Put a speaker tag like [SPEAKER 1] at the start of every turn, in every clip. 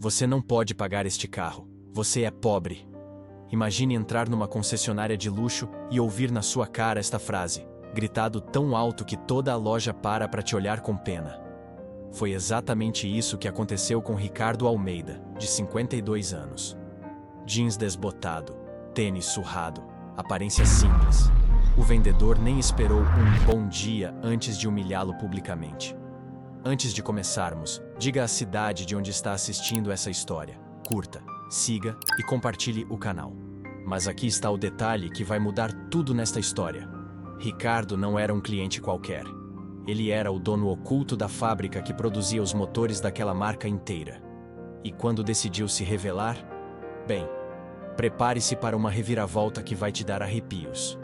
[SPEAKER 1] Você não pode pagar este carro. Você é pobre. Imagine entrar numa concessionária de luxo e ouvir na sua cara esta frase, gritado tão alto que toda a loja para te olhar com pena. Foi exatamente isso que aconteceu com Ricardo Almeida, de 52 anos. Jeans desbotado, tênis surrado, aparência simples. O vendedor nem esperou um bom dia antes de humilhá-lo publicamente. Antes de começarmos, diga a cidade de onde está assistindo essa história. Curta, siga e compartilhe o canal. Mas aqui está o detalhe que vai mudar tudo nesta história. Ricardo não era um cliente qualquer. Ele era o dono oculto da fábrica que produzia os motores daquela marca inteira. E quando decidiu se revelar, bem, prepare-se para uma reviravolta que vai te dar arrepios.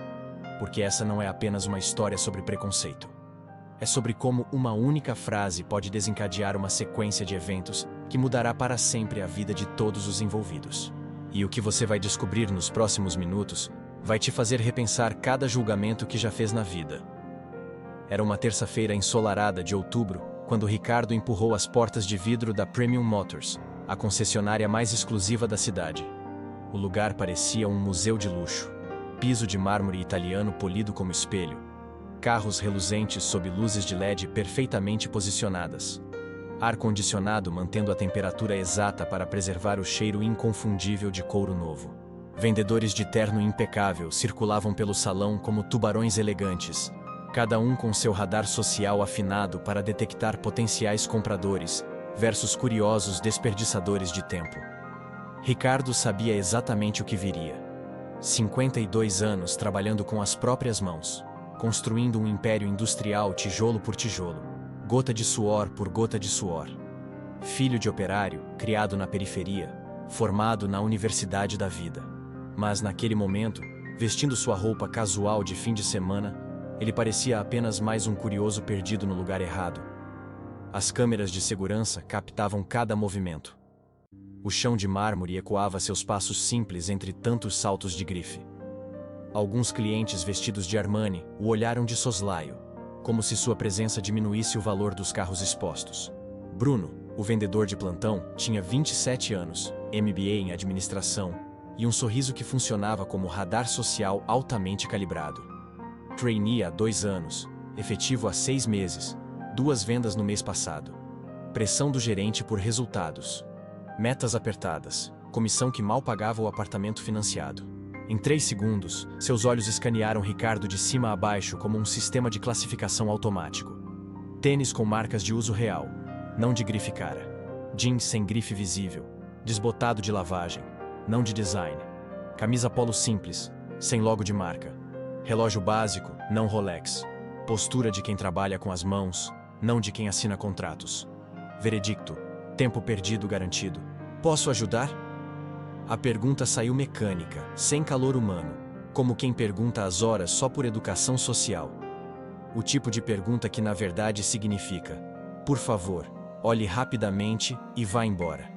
[SPEAKER 1] Porque essa não é apenas uma história sobre preconceito. É sobre como uma única frase pode desencadear uma sequência de eventos que mudará para sempre a vida de todos os envolvidos. E o que você vai descobrir nos próximos minutos vai te fazer repensar cada julgamento que já fez na vida. Era uma terça-feira ensolarada de outubro, quando Ricardo empurrou as portas de vidro da Premium Motors, a concessionária mais exclusiva da cidade. O lugar parecia um museu de luxo. Piso de mármore italiano polido como espelho. Carros reluzentes sob luzes de LED perfeitamente posicionadas. Ar-condicionado mantendo a temperatura exata para preservar o cheiro inconfundível de couro novo. Vendedores de terno impecável circulavam pelo salão como tubarões elegantes, cada um com seu radar social afinado para detectar potenciais compradores versus curiosos desperdiçadores de tempo. Ricardo sabia exatamente o que viria. 52 anos trabalhando com as próprias mãos, construindo um império industrial tijolo por tijolo, gota de suor por gota de suor. Filho de operário, criado na periferia, formado na universidade da vida. Mas naquele momento, vestindo sua roupa casual de fim de semana, ele parecia apenas mais um curioso perdido no lugar errado. As câmeras de segurança captavam cada movimento. O chão de mármore ecoava seus passos simples entre tantos saltos de grife. Alguns clientes vestidos de Armani o olharam de soslaio, como se sua presença diminuísse o valor dos carros expostos. Bruno, o vendedor de plantão, tinha 27 anos, MBA em administração, e um sorriso que funcionava como radar social altamente calibrado. Trainee há 2 anos, efetivo há 6 meses, 2 vendas no mês passado. Pressão do gerente por resultados. Metas apertadas, comissão que mal pagava o apartamento financiado. Em 3 segundos, seus olhos escanearam Ricardo de cima a baixo como um sistema de classificação automático. Tênis com marcas de uso real, não de grife cara. Jeans sem grife visível, desbotado de lavagem, não de design. Camisa polo simples, sem logo de marca. Relógio básico, não Rolex. Postura de quem trabalha com as mãos, não de quem assina contratos. Veredicto: tempo perdido garantido. Posso ajudar? A pergunta saiu mecânica, sem calor humano, como quem pergunta as horas só por educação social. O tipo de pergunta que na verdade significa: por favor, olhe rapidamente e vá embora.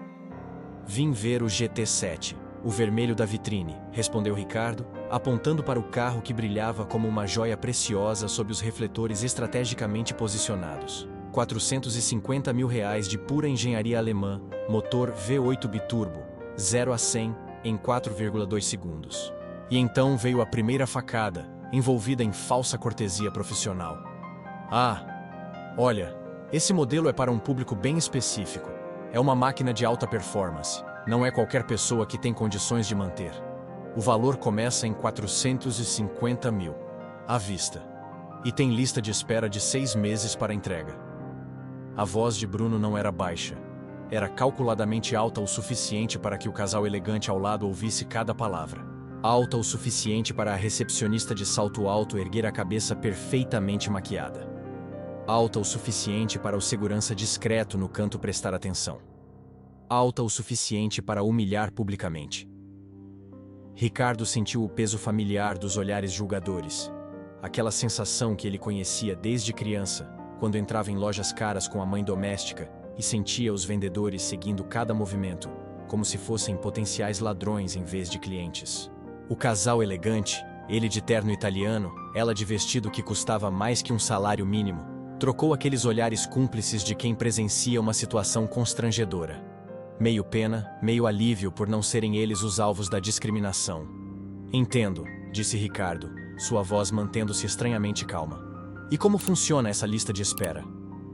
[SPEAKER 1] Vim ver o GT7, o vermelho da vitrine, respondeu Ricardo, apontando para o carro que brilhava como uma joia preciosa sob os refletores estrategicamente posicionados. R$450 mil de pura engenharia alemã, motor V8 biturbo, 0 a 100 em 4,2 segundos. E então veio a primeira facada, envolvida em falsa cortesia profissional. Ah, olha, esse modelo é para um público bem específico. É uma máquina de alta performance. Não é qualquer pessoa que tem condições de manter. O valor começa em 450 mil, à vista. E tem lista de espera de 6 meses para entrega. A voz de Bruno não era baixa. Era calculadamente alta o suficiente para que o casal elegante ao lado ouvisse cada palavra. Alta o suficiente para a recepcionista de salto alto erguer a cabeça perfeitamente maquiada. Alta o suficiente para o segurança discreto no canto prestar atenção. Alta o suficiente para humilhar publicamente. Ricardo sentiu o peso familiar dos olhares julgadores. Aquela sensação que ele conhecia desde criança, quando entrava em lojas caras com a mãe doméstica e sentia os vendedores seguindo cada movimento, como se fossem potenciais ladrões em vez de clientes. O casal elegante, ele de terno italiano, ela de vestido que custava mais que um salário mínimo, trocou aqueles olhares cúmplices de quem presencia uma situação constrangedora. meio pena, meio alívio por não serem eles os alvos da discriminação. Entendo, disse Ricardo, sua voz mantendo-se estranhamente calma. E como funciona essa lista de espera?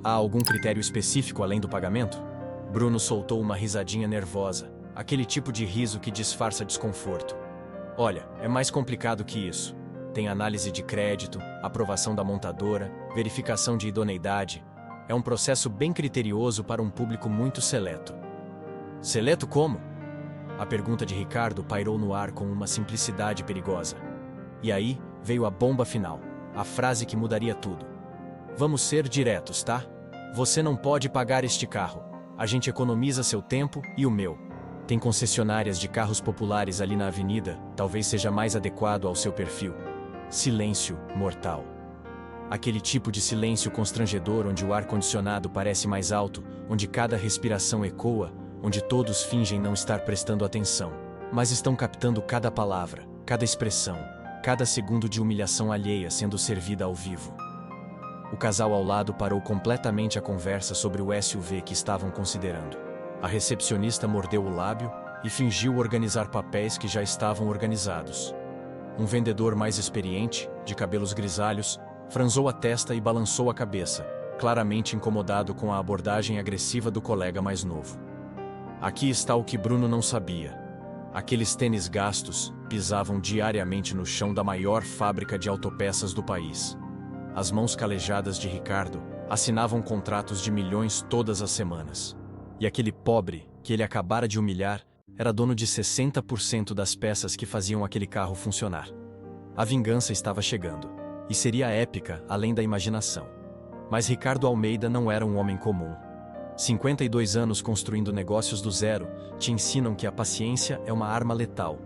[SPEAKER 1] Há algum critério específico além do pagamento? Bruno soltou uma risadinha nervosa, aquele tipo de riso que disfarça desconforto. Olha, é mais complicado que isso. Tem análise de crédito, aprovação da montadora, verificação de idoneidade. É um processo bem criterioso para um público muito seleto. Seleto como? A pergunta de Ricardo pairou no ar com uma simplicidade perigosa. E aí veio a bomba final, a frase que mudaria tudo. Vamos ser diretos, tá? Você não pode pagar este carro. A gente economiza seu tempo e o meu. Tem concessionárias de carros populares ali na avenida, talvez seja mais adequado ao seu perfil. Silêncio mortal. Aquele tipo de silêncio constrangedor onde o ar-condicionado parece mais alto, onde cada respiração ecoa, onde todos fingem não estar prestando atenção, mas estão captando cada palavra, cada expressão, cada segundo de humilhação alheia sendo servida ao vivo. O casal ao lado parou completamente a conversa sobre o SUV que estavam considerando. A recepcionista mordeu o lábio e fingiu organizar papéis que já estavam organizados. Um vendedor mais experiente, de cabelos grisalhos, franzou a testa e balançou a cabeça, claramente incomodado com a abordagem agressiva do colega mais novo. Aqui está o que Bruno não sabia. Aqueles tênis gastos pisavam diariamente no chão da maior fábrica de autopeças do país. As mãos calejadas de Ricardo assinavam contratos de milhões todas as semanas. E aquele pobre, que ele acabara de humilhar, era dono de 60% das peças que faziam aquele carro funcionar. A vingança estava chegando, e seria épica além da imaginação. Mas Ricardo Almeida não era um homem comum. 52 anos construindo negócios do zero te ensinam que a paciência é uma arma letal,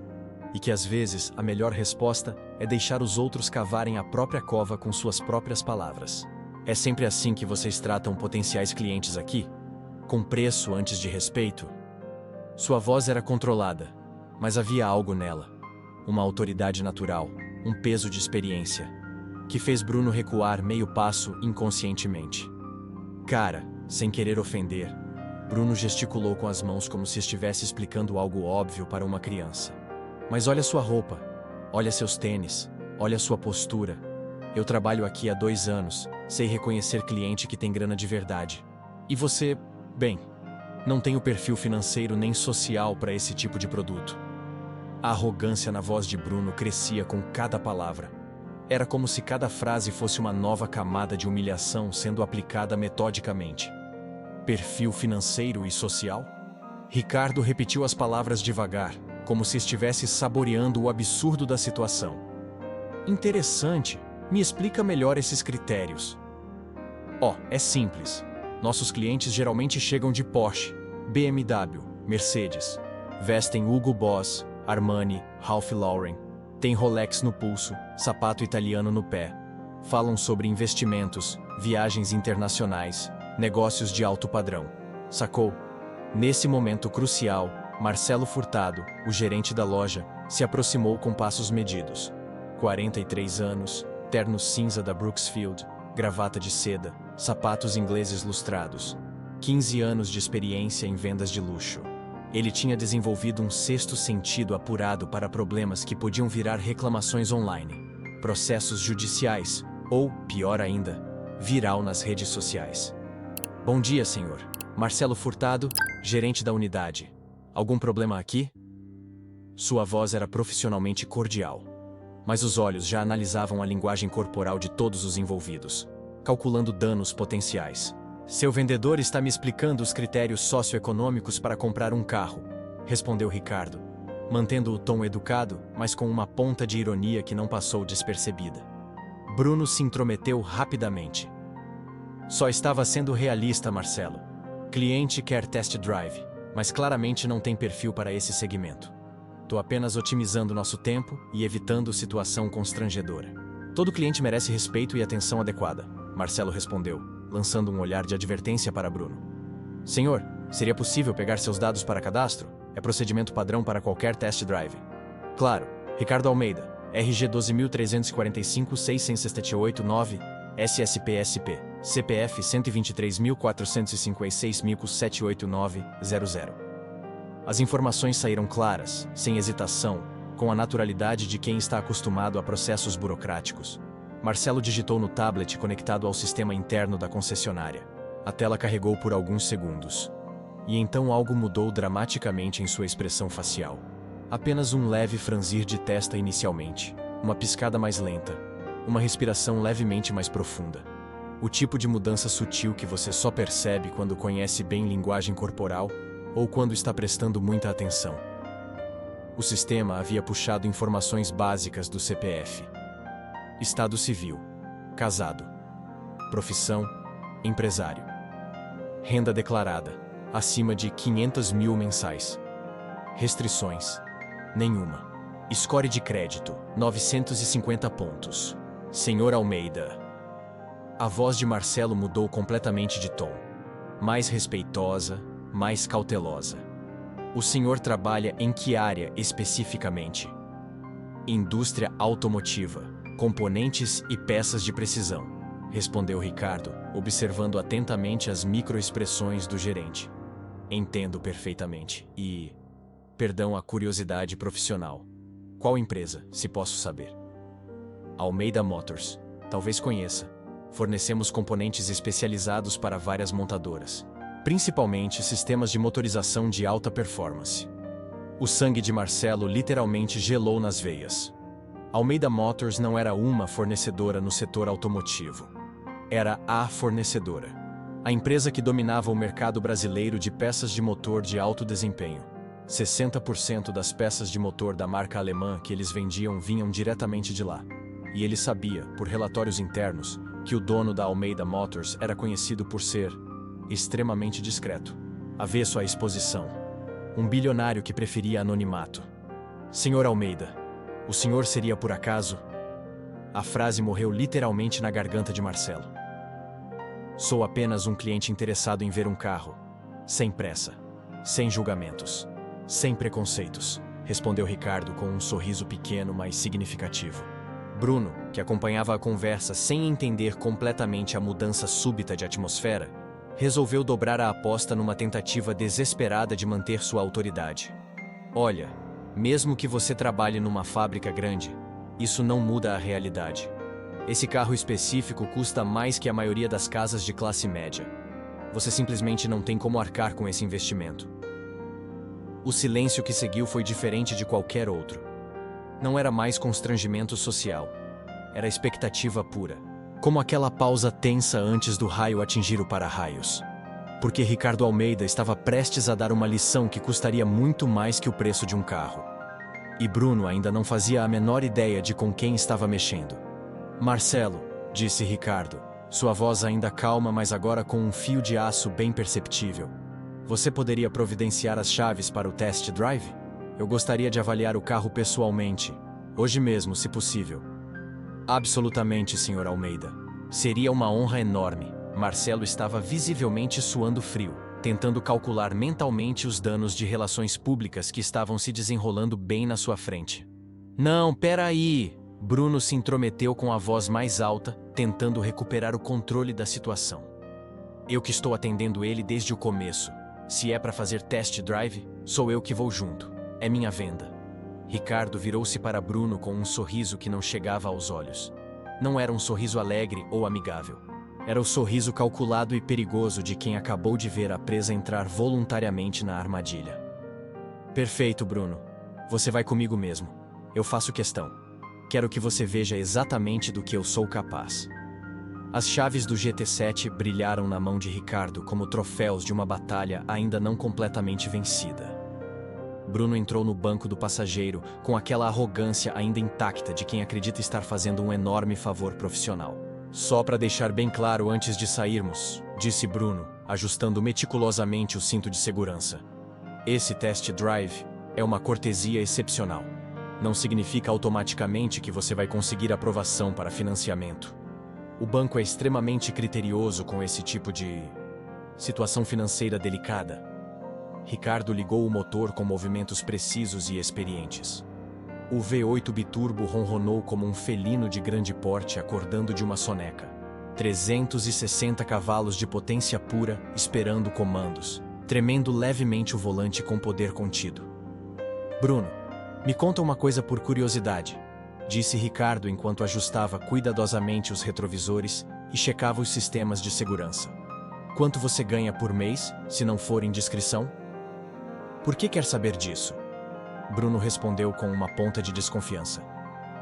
[SPEAKER 1] e que às vezes a melhor resposta é deixar os outros cavarem a própria cova com suas próprias palavras. É sempre assim que vocês tratam potenciais clientes aqui? Com preço antes de respeito? Sua voz era controlada, mas havia algo nela. Uma autoridade natural, um peso de experiência, que fez Bruno recuar meio passo inconscientemente. Cara, sem querer ofender, Bruno gesticulou com as mãos como se estivesse explicando algo óbvio para uma criança. Mas olha sua roupa, olha seus tênis, olha sua postura. Eu trabalho aqui há 2 anos, sei reconhecer cliente que tem grana de verdade. E você, bem, não tem o perfil financeiro nem social para esse tipo de produto. A arrogância na voz de Bruno crescia com cada palavra. Era como se cada frase fosse uma nova camada de humilhação sendo aplicada metodicamente. Perfil financeiro e social? Ricardo repetiu as palavras devagar, como se estivesse saboreando o absurdo da situação. Interessante. Me explica melhor esses critérios. É simples. Nossos clientes geralmente chegam de Porsche, BMW, Mercedes. Vestem Hugo Boss, Armani, Ralph Lauren. Tem Rolex no pulso, sapato italiano no pé. Falam sobre investimentos, viagens internacionais, negócios de alto padrão. Sacou? Nesse momento crucial, Marcelo Furtado, o gerente da loja, se aproximou com passos medidos. 43 anos, terno cinza da Brooksfield, gravata de seda, sapatos ingleses lustrados. 15 anos de experiência em vendas de luxo. Ele tinha desenvolvido um sexto sentido apurado para problemas que podiam virar reclamações online, processos judiciais ou, pior ainda, viral nas redes sociais. Bom dia, senhor. Marcelo Furtado, gerente da unidade. Algum problema aqui? Sua voz era profissionalmente cordial, mas os olhos já analisavam a linguagem corporal de todos os envolvidos, calculando danos potenciais. Seu vendedor está me explicando os critérios socioeconômicos para comprar um carro, respondeu Ricardo, mantendo o tom educado, mas com uma ponta de ironia que não passou despercebida. Bruno se intrometeu rapidamente. Só estava sendo realista, Marcelo. Cliente quer test drive, mas claramente não tem perfil para esse segmento. Tô apenas otimizando nosso tempo e evitando situação constrangedora. Todo cliente merece respeito e atenção adequada, Marcelo respondeu, lançando um olhar de advertência para Bruno. Senhor, seria possível pegar seus dados para cadastro? É procedimento padrão para qualquer test drive. Claro, Ricardo Almeida, RG 12.345.678.9, SSPSP, CPF 123.456.789.00. As informações saíram claras, sem hesitação, com a naturalidade de quem está acostumado a processos burocráticos. Marcelo digitou no tablet conectado ao sistema interno da concessionária. A tela carregou por alguns segundos. E então algo mudou dramaticamente em sua expressão facial. Apenas um leve franzir de testa inicialmente, uma piscada mais lenta, uma respiração levemente mais profunda. O tipo de mudança sutil que você só percebe quando conhece bem linguagem corporal ou quando está prestando muita atenção. O sistema havia puxado informações básicas do CPF. Estado civil, casado. Profissão, empresário. Renda declarada, acima de 500 mil mensais. Restrições, nenhuma. Score de crédito, 950 pontos. Senhor Almeida. A voz de Marcelo mudou completamente de tom. Mais respeitosa, mais cautelosa. O senhor trabalha em que área especificamente? Indústria automotiva, componentes e peças de precisão, respondeu Ricardo, observando atentamente as microexpressões do gerente. Entendo perfeitamente. E... perdão a curiosidade profissional. Qual empresa, se posso saber? Almeida Motors. Talvez conheça. Fornecemos componentes especializados para várias montadoras, principalmente sistemas de motorização de alta performance. O sangue de Marcelo literalmente gelou nas veias. Almeida Motors não era uma fornecedora no setor automotivo. Era a fornecedora. A empresa que dominava o mercado brasileiro de peças de motor de alto desempenho. 60% das peças de motor da marca alemã que eles vendiam vinham diretamente de lá. E ele sabia, por relatórios internos, que o dono da Almeida Motors era conhecido por ser extremamente discreto, avesso à exposição. Um bilionário que preferia anonimato. Senhor Almeida, o senhor seria por acaso? A frase morreu literalmente na garganta de Marcelo. Sou apenas um cliente interessado em ver um carro. Sem pressa. Sem julgamentos. Sem preconceitos, respondeu Ricardo com um sorriso pequeno, mas significativo. Bruno, que acompanhava a conversa sem entender completamente a mudança súbita de atmosfera, resolveu dobrar a aposta numa tentativa desesperada de manter sua autoridade. Olha, mesmo que você trabalhe numa fábrica grande, isso não muda a realidade. Esse carro específico custa mais que a maioria das casas de classe média. Você simplesmente não tem como arcar com esse investimento. O silêncio que seguiu foi diferente de qualquer outro. Não era mais constrangimento social. Era expectativa pura. Como aquela pausa tensa antes do raio atingir o para-raios. Porque Ricardo Almeida estava prestes a dar uma lição que custaria muito mais que o preço de um carro. E Bruno ainda não fazia a menor ideia de com quem estava mexendo. Marcelo, disse Ricardo, sua voz ainda calma, mas agora com um fio de aço bem perceptível. Você poderia providenciar as chaves para o test drive? Eu gostaria de avaliar o carro pessoalmente, hoje mesmo, se possível. Absolutamente, Sr. Almeida. Seria uma honra enorme. Marcelo estava visivelmente suando frio, tentando calcular mentalmente os danos de relações públicas que estavam se desenrolando bem na sua frente. Não, peraí! Bruno se intrometeu com a voz mais alta, tentando recuperar o controle da situação. Eu que estou atendendo ele desde o começo. Se é para fazer test drive, sou eu que vou junto. É minha venda. Ricardo virou-se para Bruno com um sorriso que não chegava aos olhos. Não era um sorriso alegre ou amigável. Era o sorriso calculado e perigoso de quem acabou de ver a presa entrar voluntariamente na armadilha. Perfeito, Bruno. Você vai comigo mesmo. Eu faço questão. Quero que você veja exatamente do que eu sou capaz. As chaves do GT7 brilharam na mão de Ricardo como troféus de uma batalha ainda não completamente vencida. Bruno entrou no banco do passageiro com aquela arrogância ainda intacta de quem acredita estar fazendo um enorme favor profissional. Só para deixar bem claro antes de sairmos, disse Bruno, ajustando meticulosamente o cinto de segurança. Esse test drive é uma cortesia excepcional. Não significa automaticamente que você vai conseguir aprovação para financiamento. O banco é extremamente criterioso com esse tipo de situação financeira delicada. Ricardo ligou o motor com movimentos precisos e experientes. O V8 biturbo ronronou como um felino de grande porte acordando de uma soneca. 360 cavalos de potência pura, esperando comandos. tremendo levemente o volante com poder contido. Bruno, me conta uma coisa por curiosidade, disse Ricardo enquanto ajustava cuidadosamente os retrovisores e checava os sistemas de segurança. Quanto você ganha por mês, se não for indiscrição? Por que quer saber disso? Bruno respondeu com uma ponta de desconfiança.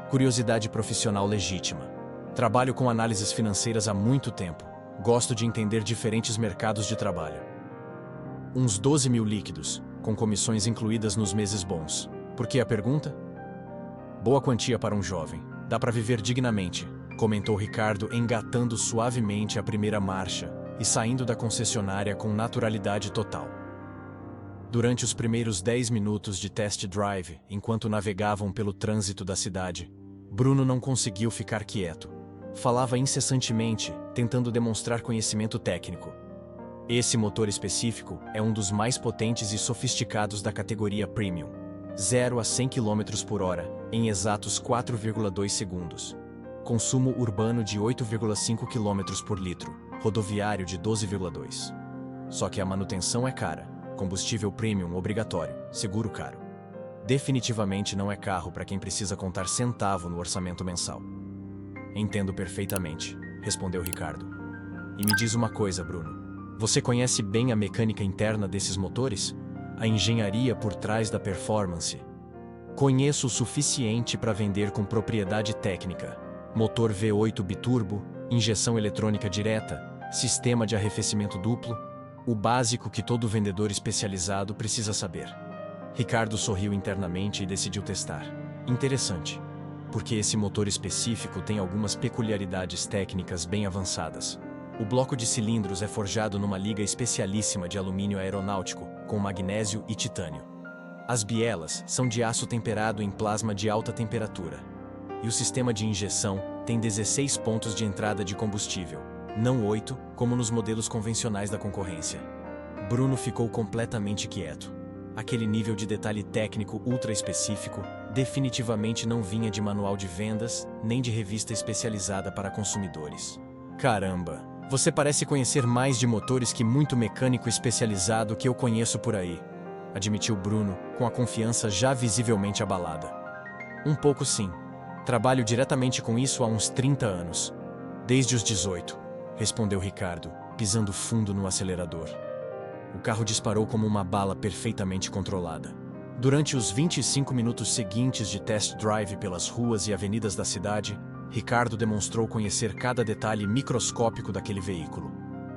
[SPEAKER 1] Curiosidade profissional legítima. Trabalho com análises financeiras há muito tempo. Gosto de entender diferentes mercados de trabalho. Uns 12 mil líquidos, com comissões incluídas nos meses bons. Por que a pergunta? Boa quantia para um jovem. Dá para viver dignamente, comentou Ricardo, engatando suavemente a primeira marcha e saindo da concessionária com naturalidade total. Durante os primeiros 10 minutos de test drive, enquanto navegavam pelo trânsito da cidade, Bruno não conseguiu ficar quieto. Falava incessantemente, tentando demonstrar conhecimento técnico. Esse motor específico é um dos mais potentes e sofisticados da categoria Premium. 0 a 100 km por hora, em exatos 4,2 segundos. Consumo urbano de 8,5 km por litro, rodoviário de 12,2. Só que a manutenção é cara, combustível premium obrigatório, seguro caro. Definitivamente não é carro para quem precisa contar centavo no orçamento mensal. Entendo perfeitamente, respondeu Ricardo. E me diz uma coisa, Bruno. Você conhece bem a mecânica interna desses motores? A engenharia por trás da performance? Conheço o suficiente para vender com propriedade técnica. Motor V8 biturbo, injeção eletrônica direta, sistema de arrefecimento duplo, o básico que todo vendedor especializado precisa saber. Ricardo sorriu internamente e decidiu testar. Interessante, porque esse motor específico tem algumas peculiaridades técnicas bem avançadas. O bloco de cilindros é forjado numa liga especialíssima de alumínio aeronáutico, com magnésio e titânio. As bielas são de aço temperado em plasma de alta temperatura. E o sistema de injeção tem 16 pontos de entrada de combustível, não 8, como nos modelos convencionais da concorrência. Bruno ficou completamente quieto. Aquele nível de detalhe técnico ultra específico definitivamente não vinha de manual de vendas, nem de revista especializada para consumidores. Caramba, você parece conhecer mais de motores que muito mecânico especializado que eu conheço por aí, admitiu Bruno, com a confiança já visivelmente abalada. Um pouco sim. Trabalho diretamente com isso há uns 30 anos. Desde os 18, respondeu Ricardo, pisando fundo no acelerador. O carro disparou como uma bala perfeitamente controlada. Durante os 25 minutos seguintes de test drive pelas ruas e avenidas da cidade, Ricardo demonstrou conhecer cada detalhe microscópico daquele veículo.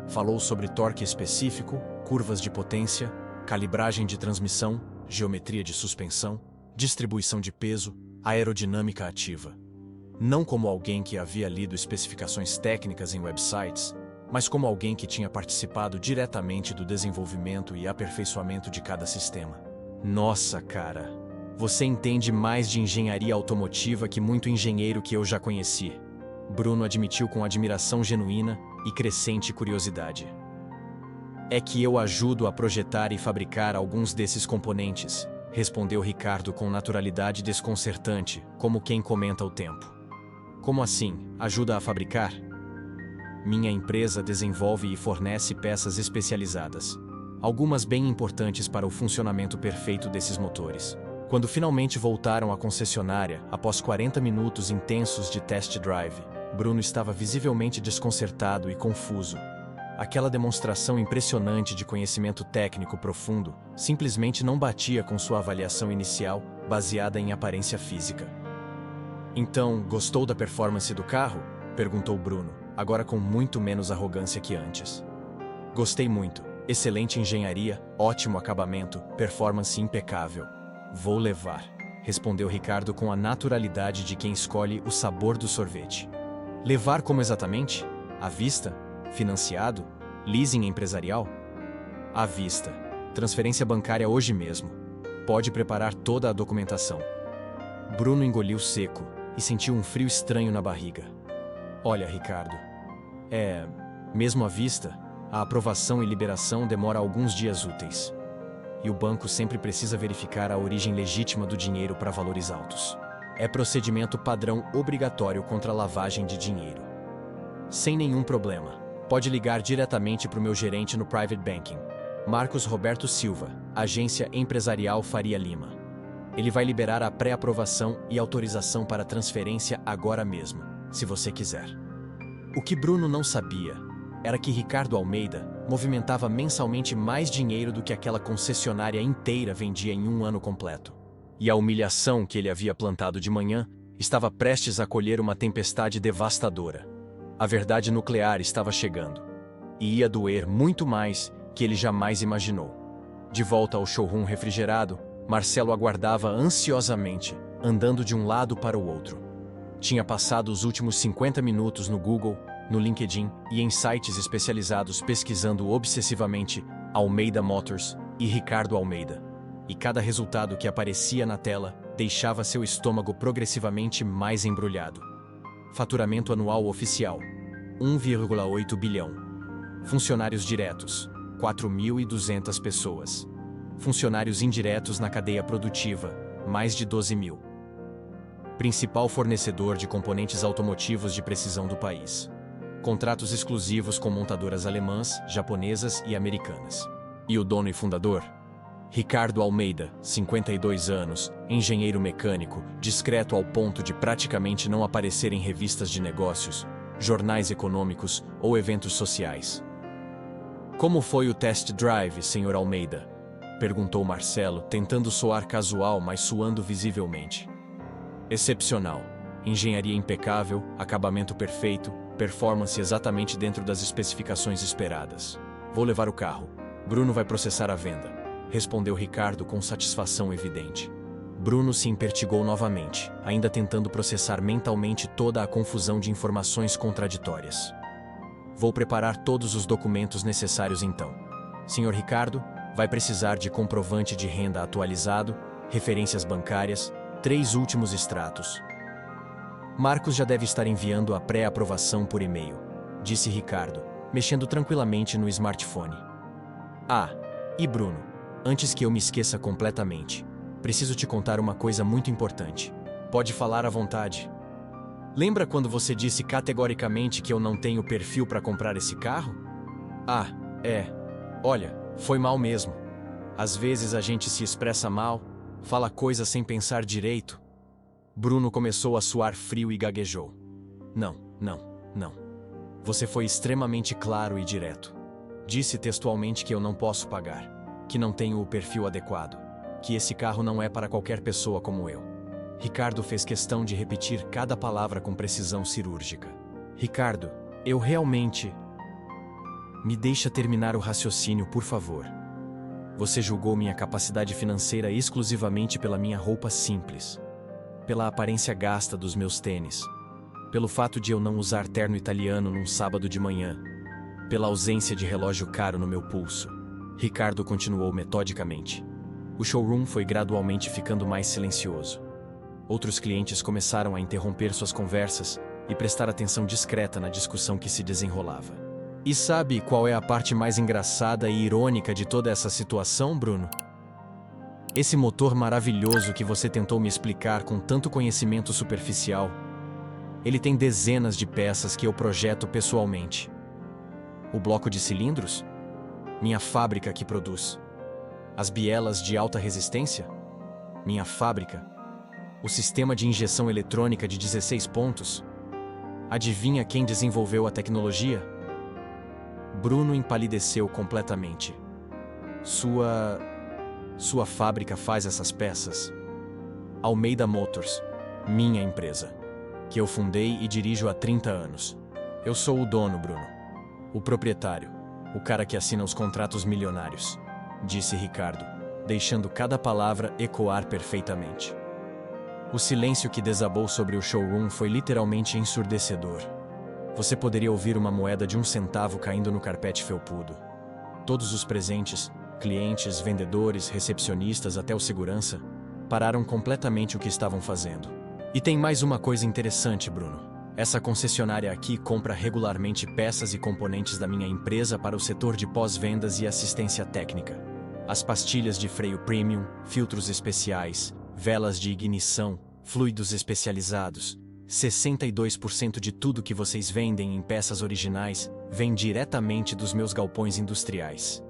[SPEAKER 1] Falou sobre torque específico, curvas de potência, calibragem de transmissão, geometria de suspensão, distribuição de peso, aerodinâmica ativa. Não como alguém que havia lido especificações técnicas em websites, mas como alguém que tinha participado diretamente do desenvolvimento e aperfeiçoamento de cada sistema. Nossa, cara, você entende mais de engenharia automotiva que muito engenheiro que eu já conheci, Bruno admitiu com admiração genuína e crescente curiosidade. É que eu ajudo a projetar e fabricar alguns desses componentes, respondeu Ricardo com naturalidade desconcertante, como quem comenta o tempo. Como assim, ajuda a fabricar? Minha empresa desenvolve e fornece peças especializadas, algumas bem importantes para o funcionamento perfeito desses motores. Quando finalmente voltaram à concessionária, após 40 minutos intensos de test drive, Bruno estava visivelmente desconcertado e confuso. Aquela demonstração impressionante de conhecimento técnico profundo simplesmente não batia com sua avaliação inicial, baseada em aparência física. Então, gostou da performance do carro? Perguntou Bruno, agora com muito menos arrogância que antes. Gostei muito. Excelente engenharia, ótimo acabamento, performance impecável. Vou levar, respondeu Ricardo com a naturalidade de quem escolhe o sabor do sorvete. Levar como exatamente? À vista? Financiado? Leasing empresarial? À vista. Transferência bancária hoje mesmo. Pode preparar toda a documentação. Bruno engoliu seco e sentiu um frio estranho na barriga. Olha, Ricardo, mesmo à vista, a aprovação e liberação demora alguns dias úteis. E o banco sempre precisa verificar a origem legítima do dinheiro para valores altos. É procedimento padrão obrigatório contra a lavagem de dinheiro. Sem nenhum problema. Pode ligar diretamente para o meu gerente no Private Banking. Marcos Roberto Silva, Agência Empresarial Faria Lima. Ele vai liberar a pré-aprovação e autorização para transferência agora mesmo, se você quiser. O que Bruno não sabia era que Ricardo Almeida movimentava mensalmente mais dinheiro do que aquela concessionária inteira vendia em um ano completo. E a humilhação que ele havia plantado de manhã estava prestes a colher uma tempestade devastadora. A verdade nuclear estava chegando. E ia doer muito mais que ele jamais imaginou. De volta ao showroom refrigerado, Marcelo aguardava ansiosamente, andando de um lado para o outro. Tinha passado os últimos 50 minutos no Google, no LinkedIn e em sites especializados pesquisando obsessivamente Almeida Motors e Ricardo Almeida. E cada resultado que aparecia na tela deixava seu estômago progressivamente mais embrulhado. Faturamento anual oficial: 1,8 bilhão. Funcionários diretos: 4.200 pessoas. Funcionários indiretos na cadeia produtiva: mais de 12 mil. Principal fornecedor de componentes automotivos de precisão do país. Contratos exclusivos com montadoras alemãs, japonesas e americanas. E o dono e fundador? Ricardo Almeida, 52 anos, engenheiro mecânico, discreto ao ponto de praticamente não aparecer em revistas de negócios, jornais econômicos ou eventos sociais. Como foi o test drive, Sr. Almeida? Perguntou Marcelo, tentando soar casual, mas suando visivelmente. Excepcional. Engenharia impecável, acabamento perfeito, performance exatamente dentro das especificações esperadas. Vou levar o carro. Bruno vai processar a venda, respondeu Ricardo com satisfação evidente. Bruno se impertigou novamente, ainda tentando processar mentalmente toda a confusão de informações contraditórias. Vou preparar todos os documentos necessários então. Sr. Ricardo, vai precisar de comprovante de renda atualizado, referências bancárias, 3 últimos extratos. Marcos já deve estar enviando a pré-aprovação por e-mail, disse Ricardo, mexendo tranquilamente no smartphone. Ah, e Bruno, antes que eu me esqueça completamente, preciso te contar uma coisa muito importante. Pode falar à vontade. Lembra quando você disse categoricamente que eu não tenho perfil para comprar esse carro? Ah, é. Olha, foi mal mesmo. Às vezes a gente se expressa mal, fala coisas sem pensar direito. Bruno começou a suar frio e gaguejou. Não. Você foi extremamente claro e direto. Disse textualmente que eu não posso pagar, que não tenho o perfil adequado, que esse carro não é para qualquer pessoa como eu. Ricardo fez questão de repetir cada palavra com precisão cirúrgica. Ricardo, eu realmente... Me deixa terminar o raciocínio, por favor. Você julgou minha capacidade financeira exclusivamente pela minha roupa simples, pela aparência gasta dos meus tênis, pelo fato de eu não usar terno italiano num sábado de manhã, pela ausência de relógio caro no meu pulso. Ricardo continuou metodicamente. O showroom foi gradualmente ficando mais silencioso. Outros clientes começaram a interromper suas conversas e prestar atenção discreta na discussão que se desenrolava. E sabe qual é a parte mais engraçada e irônica de toda essa situação, Bruno? Esse motor maravilhoso que você tentou me explicar com tanto conhecimento superficial, ele tem dezenas de peças que eu projeto pessoalmente. O bloco de cilindros? Minha fábrica que produz. As bielas de alta resistência? Minha fábrica. O sistema de injeção eletrônica de 16 pontos? Adivinha quem desenvolveu a tecnologia? Bruno empalideceu completamente. Sua fábrica faz essas peças? Almeida Motors, minha empresa, que eu fundei e dirijo há 30 anos. Eu sou o dono, Bruno. O proprietário, o cara que assina os contratos milionários, disse Ricardo, deixando cada palavra ecoar perfeitamente. O silêncio que desabou sobre o showroom foi literalmente ensurdecedor. Você poderia ouvir uma moeda de 1 centavo caindo no carpete felpudo. Todos os presentes, clientes, vendedores, recepcionistas, até o segurança, pararam completamente o que estavam fazendo. E tem mais uma coisa interessante, Bruno. Essa concessionária aqui compra regularmente peças e componentes da minha empresa para o setor de pós-vendas e assistência técnica. As pastilhas de freio premium, filtros especiais, velas de ignição, fluidos especializados. 62% de tudo que vocês vendem em peças originais vem diretamente dos meus galpões industriais.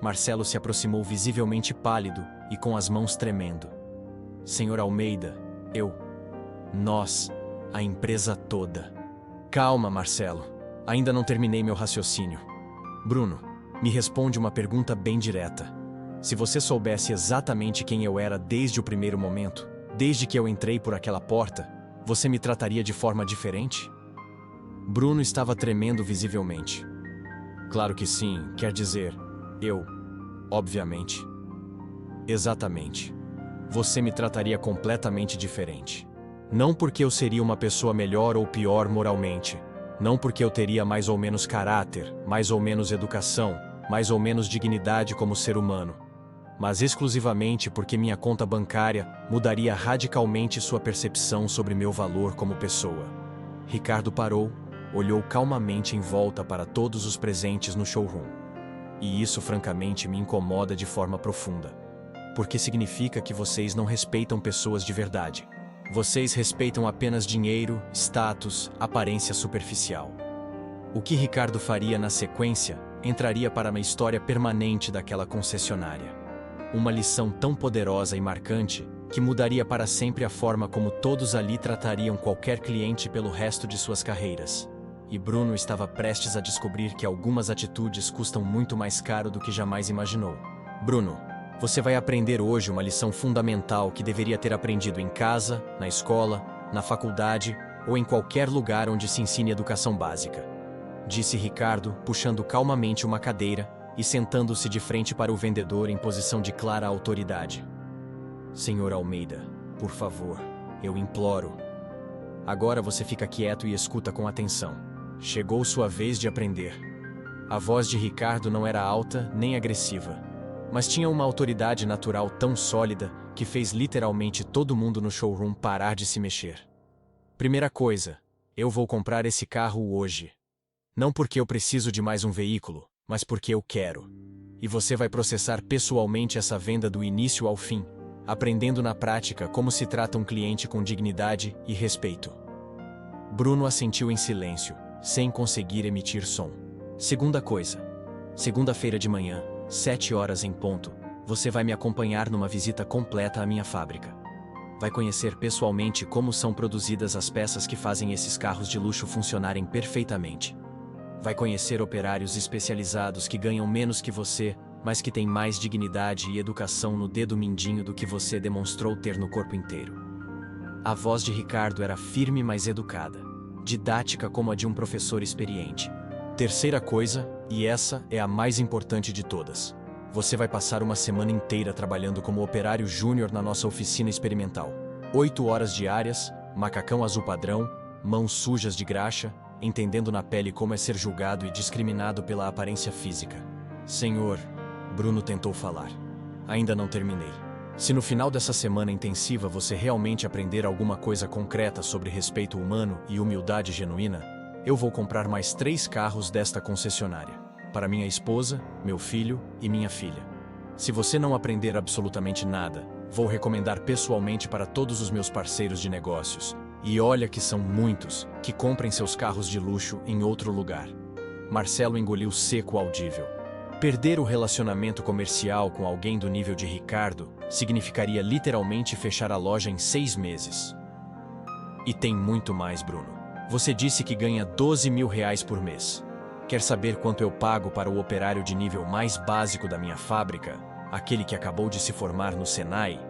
[SPEAKER 1] Marcelo se aproximou visivelmente pálido e com as mãos tremendo. Senhor Almeida, nós, a empresa toda. Calma, Marcelo. Ainda não terminei meu raciocínio. Bruno, me responde uma pergunta bem direta. Se você soubesse exatamente quem eu era desde o primeiro momento, desde que eu entrei por aquela porta, você me trataria de forma diferente? Bruno estava tremendo visivelmente. Claro que sim, quer dizer, obviamente. Exatamente. Você me trataria completamente diferente. Não porque eu seria uma pessoa melhor ou pior moralmente. Não porque eu teria mais ou menos caráter, mais ou menos educação, mais ou menos dignidade como ser humano. Mas exclusivamente porque minha conta bancária mudaria radicalmente sua percepção sobre meu valor como pessoa. Ricardo parou, olhou calmamente em volta para todos os presentes no showroom. E isso francamente me incomoda de forma profunda. Porque significa que vocês não respeitam pessoas de verdade. Vocês respeitam apenas dinheiro, status, aparência superficial. O que Ricardo faria na sequência entraria para uma história permanente daquela concessionária. Uma lição tão poderosa e marcante que mudaria para sempre a forma como todos ali tratariam qualquer cliente pelo resto de suas carreiras. E Bruno estava prestes a descobrir que algumas atitudes custam muito mais caro do que jamais imaginou. Bruno, você vai aprender hoje uma lição fundamental que deveria ter aprendido em casa, na escola, na faculdade ou em qualquer lugar onde se ensine educação básica. Disse Ricardo, puxando calmamente uma cadeira e sentando-se de frente para o vendedor em posição de clara autoridade. Senhor Almeida, por favor, eu imploro. Agora você fica quieto e escuta com atenção. Chegou sua vez de aprender. A voz de Ricardo não era alta nem agressiva, mas tinha uma autoridade natural tão sólida que fez literalmente todo mundo no showroom parar de se mexer. Primeira coisa, eu vou comprar esse carro hoje. Não porque eu preciso de mais um veículo, mas porque eu quero. E você vai processar pessoalmente essa venda do início ao fim, aprendendo na prática como se trata um cliente com dignidade e respeito. Bruno assentiu em silêncio, sem conseguir emitir som. Segunda coisa, segunda-feira de manhã, 7 horas em ponto, você vai me acompanhar numa visita completa à minha fábrica. Vai conhecer pessoalmente como são produzidas as peças que fazem esses carros de luxo funcionarem perfeitamente. Vai conhecer operários especializados que ganham menos que você, mas que têm mais dignidade e educação no dedo mindinho do que você demonstrou ter no corpo inteiro. A voz de Ricardo era firme, mas educada, didática como a de um professor experiente. Terceira coisa, e essa é a mais importante de todas. Você vai passar uma semana inteira trabalhando como operário júnior na nossa oficina experimental. 8 horas diárias, macacão azul padrão, mãos sujas de graxa, entendendo na pele como é ser julgado e discriminado pela aparência física. Senhor, Bruno tentou falar. Ainda não terminei. Se no final dessa semana intensiva você realmente aprender alguma coisa concreta sobre respeito humano e humildade genuína, eu vou comprar mais 3 carros desta concessionária, para minha esposa, meu filho e minha filha. Se você não aprender absolutamente nada, vou recomendar pessoalmente para todos os meus parceiros de negócios, e olha que são muitos, que comprem seus carros de luxo em outro lugar. Marcelo engoliu seco audível. Perder o relacionamento comercial com alguém do nível de Ricardo significaria literalmente fechar a loja em 6 meses. E tem muito mais, Bruno. Você disse que ganha 12 mil reais por mês. Quer saber quanto eu pago para o operário de nível mais básico da minha fábrica, aquele que acabou de se formar no Senai?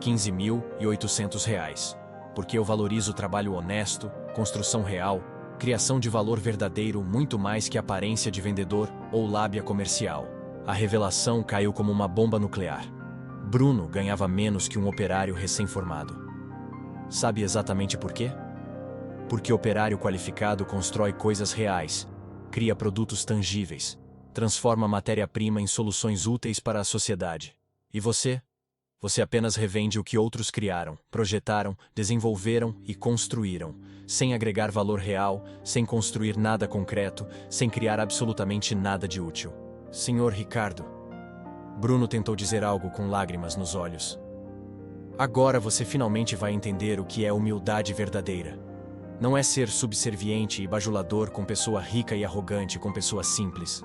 [SPEAKER 1] 15.800 reais. Porque eu valorizo o trabalho honesto, construção real, criação de valor verdadeiro muito mais que aparência de vendedor ou lábia comercial. A revelação caiu como uma bomba nuclear. Bruno ganhava menos que um operário recém-formado. Sabe exatamente por quê? Porque operário qualificado constrói coisas reais, cria produtos tangíveis, transforma matéria-prima em soluções úteis para a sociedade. E você? Você apenas revende o que outros criaram, projetaram, desenvolveram e construíram, sem agregar valor real, sem construir nada concreto, sem criar absolutamente nada de útil. Senhor Ricardo. Bruno tentou dizer algo com lágrimas nos olhos. Agora você finalmente vai entender o que é humildade verdadeira. Não é ser subserviente e bajulador com pessoa rica e arrogante com pessoa simples.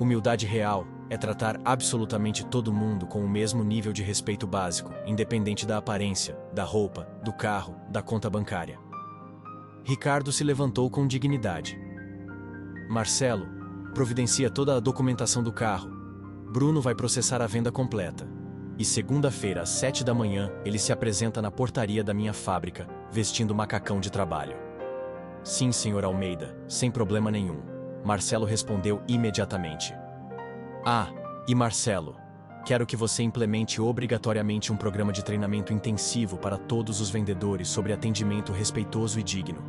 [SPEAKER 1] Humildade real é tratar absolutamente todo mundo com o mesmo nível de respeito básico, independente da aparência, da roupa, do carro, da conta bancária. Ricardo se levantou com dignidade. Marcelo, providencia toda a documentação do carro. Bruno vai processar a venda completa. E segunda-feira, às 7 da manhã, ele se apresenta na portaria da minha fábrica, vestindo macacão de trabalho. Sim, senhor Almeida, sem problema nenhum. Marcelo respondeu imediatamente. Ah, e Marcelo, quero que você implemente obrigatoriamente um programa de treinamento intensivo para todos os vendedores sobre atendimento respeitoso e digno,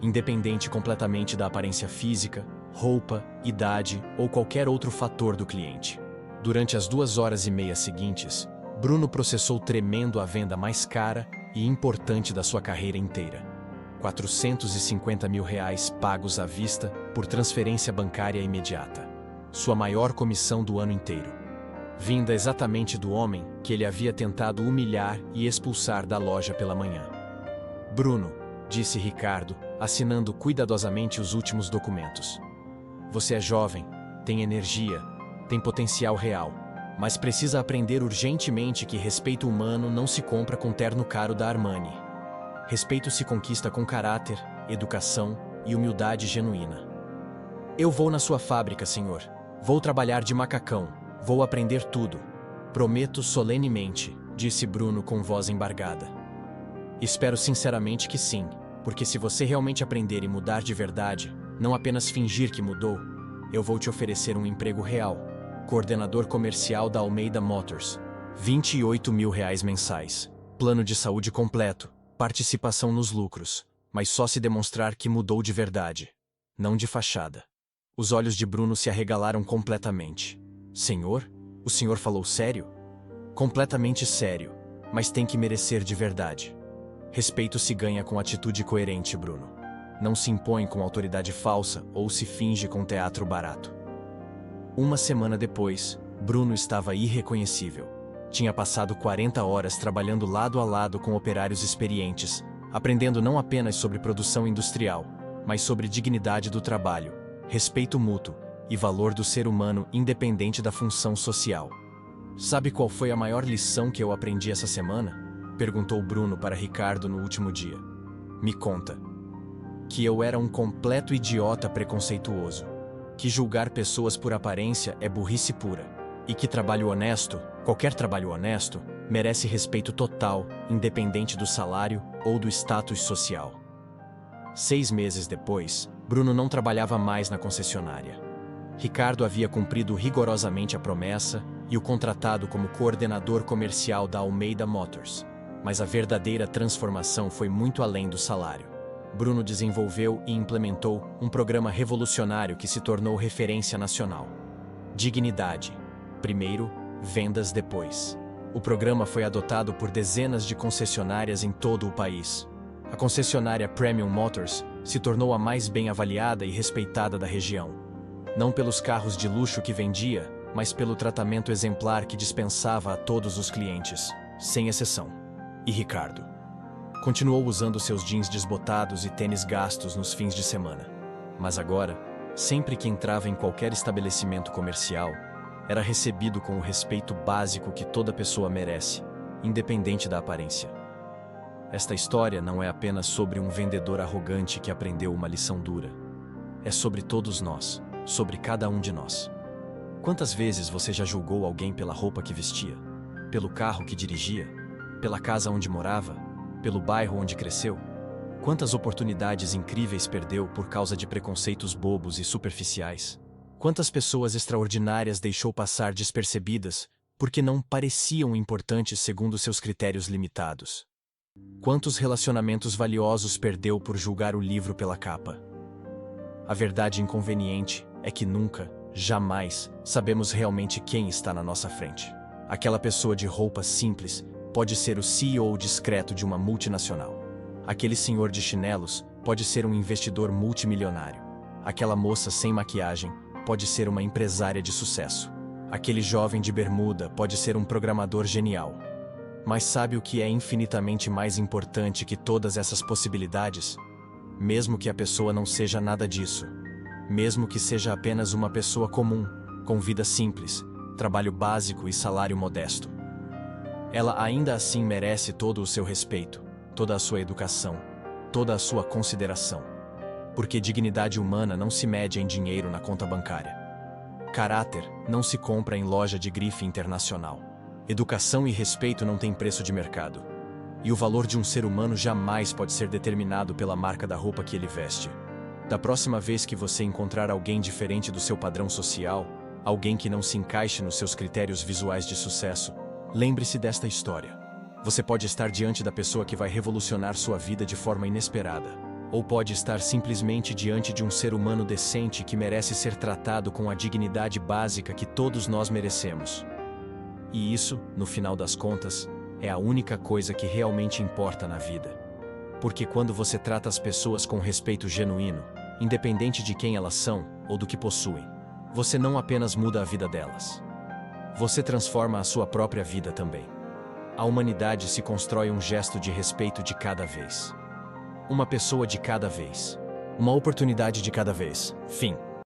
[SPEAKER 1] independente completamente da aparência física, roupa, idade ou qualquer outro fator do cliente. Durante as 2 horas e meia seguintes, Bruno processou tremendo a venda mais cara e importante da sua carreira inteira. R$ 450 mil pagos à vista por transferência bancária imediata. Sua maior comissão do ano inteiro. Vinda exatamente do homem que ele havia tentado humilhar e expulsar da loja pela manhã. Bruno, disse Ricardo, assinando cuidadosamente os últimos documentos. Você é jovem, tem energia, tem potencial real, mas precisa aprender urgentemente que respeito humano não se compra com terno caro da Armani. Respeito se conquista com caráter, educação e humildade genuína. Eu vou na sua fábrica, senhor. Vou trabalhar de macacão. Vou aprender tudo. Prometo solenemente, disse Bruno com voz embargada. Espero sinceramente que sim, porque se você realmente aprender e mudar de verdade, não apenas fingir que mudou, eu vou te oferecer um emprego real. Coordenador comercial da Almeida Motors. R$ 28 mil mensais. Plano de saúde completo. Participação nos lucros. Mas só se demonstrar que mudou de verdade. Não de fachada. Os olhos de Bruno se arregalaram completamente. Senhor? O senhor falou sério? Completamente sério. Mas tem que merecer de verdade. Respeito se ganha com atitude coerente, Bruno. Não se impõe com autoridade falsa ou se finge com teatro barato. Uma semana depois, Bruno estava irreconhecível. Tinha passado 40 horas trabalhando lado a lado com operários experientes, aprendendo não apenas sobre produção industrial, mas sobre dignidade do trabalho, respeito mútuo e valor do ser humano independente da função social. Sabe qual foi a maior lição que eu aprendi essa semana? Perguntou Bruno para Ricardo no último dia. Me conta. Que eu era um completo idiota preconceituoso. Que julgar pessoas por aparência é burrice pura. E que trabalho honesto, qualquer trabalho honesto, merece respeito total, independente do salário ou do status social. 6 meses depois, Bruno não trabalhava mais na concessionária. Ricardo havia cumprido rigorosamente a promessa e o contratado como coordenador comercial da Almeida Motors. Mas a verdadeira transformação foi muito além do salário. Bruno desenvolveu e implementou um programa revolucionário que se tornou referência nacional. Dignidade. Primeiro, vendas depois. O programa foi adotado por dezenas de concessionárias em todo o país. A concessionária Premium Motors se tornou a mais bem avaliada e respeitada da região. Não pelos carros de luxo que vendia, mas pelo tratamento exemplar que dispensava a todos os clientes, sem exceção. E Ricardo continuou usando seus jeans desbotados e tênis gastos nos fins de semana. Mas agora, sempre que entrava em qualquer estabelecimento comercial, era recebido com o respeito básico que toda pessoa merece, independente da aparência. Esta história não é apenas sobre um vendedor arrogante que aprendeu uma lição dura. É sobre todos nós, sobre cada um de nós. Quantas vezes você já julgou alguém pela roupa que vestia? Pelo carro que dirigia? Pela casa onde morava? Pelo bairro onde cresceu? Quantas oportunidades incríveis perdeu por causa de preconceitos bobos e superficiais? Quantas pessoas extraordinárias deixou passar despercebidas porque não pareciam importantes segundo seus critérios limitados? Quantos relacionamentos valiosos perdeu por julgar o livro pela capa? A verdade inconveniente é que nunca, jamais, sabemos realmente quem está na nossa frente. Aquela pessoa de roupa simples pode ser o CEO discreto de uma multinacional. Aquele senhor de chinelos pode ser um investidor multimilionário. Aquela moça sem maquiagem pode ser uma empresária de sucesso. Aquele jovem de bermuda pode ser um programador genial. Mas sabe o que é infinitamente mais importante que todas essas possibilidades? Mesmo que a pessoa não seja nada disso, mesmo que seja apenas uma pessoa comum, com vida simples, trabalho básico e salário modesto. Ela ainda assim merece todo o seu respeito, toda a sua educação, toda a sua consideração. Porque dignidade humana não se mede em dinheiro na conta bancária. Caráter não se compra em loja de grife internacional. Educação e respeito não têm preço de mercado. E o valor de um ser humano jamais pode ser determinado pela marca da roupa que ele veste. Da próxima vez que você encontrar alguém diferente do seu padrão social, alguém que não se encaixe nos seus critérios visuais de sucesso, lembre-se desta história. Você pode estar diante da pessoa que vai revolucionar sua vida de forma inesperada, ou pode estar simplesmente diante de um ser humano decente que merece ser tratado com a dignidade básica que todos nós merecemos. E isso, no final das contas, é a única coisa que realmente importa na vida. Porque quando você trata as pessoas com respeito genuíno, independente de quem elas são ou do que possuem, você não apenas muda a vida delas. Você transforma a sua própria vida também. A humanidade se constrói um gesto de respeito de cada vez. Uma pessoa de cada vez. Uma oportunidade de cada vez. Fim.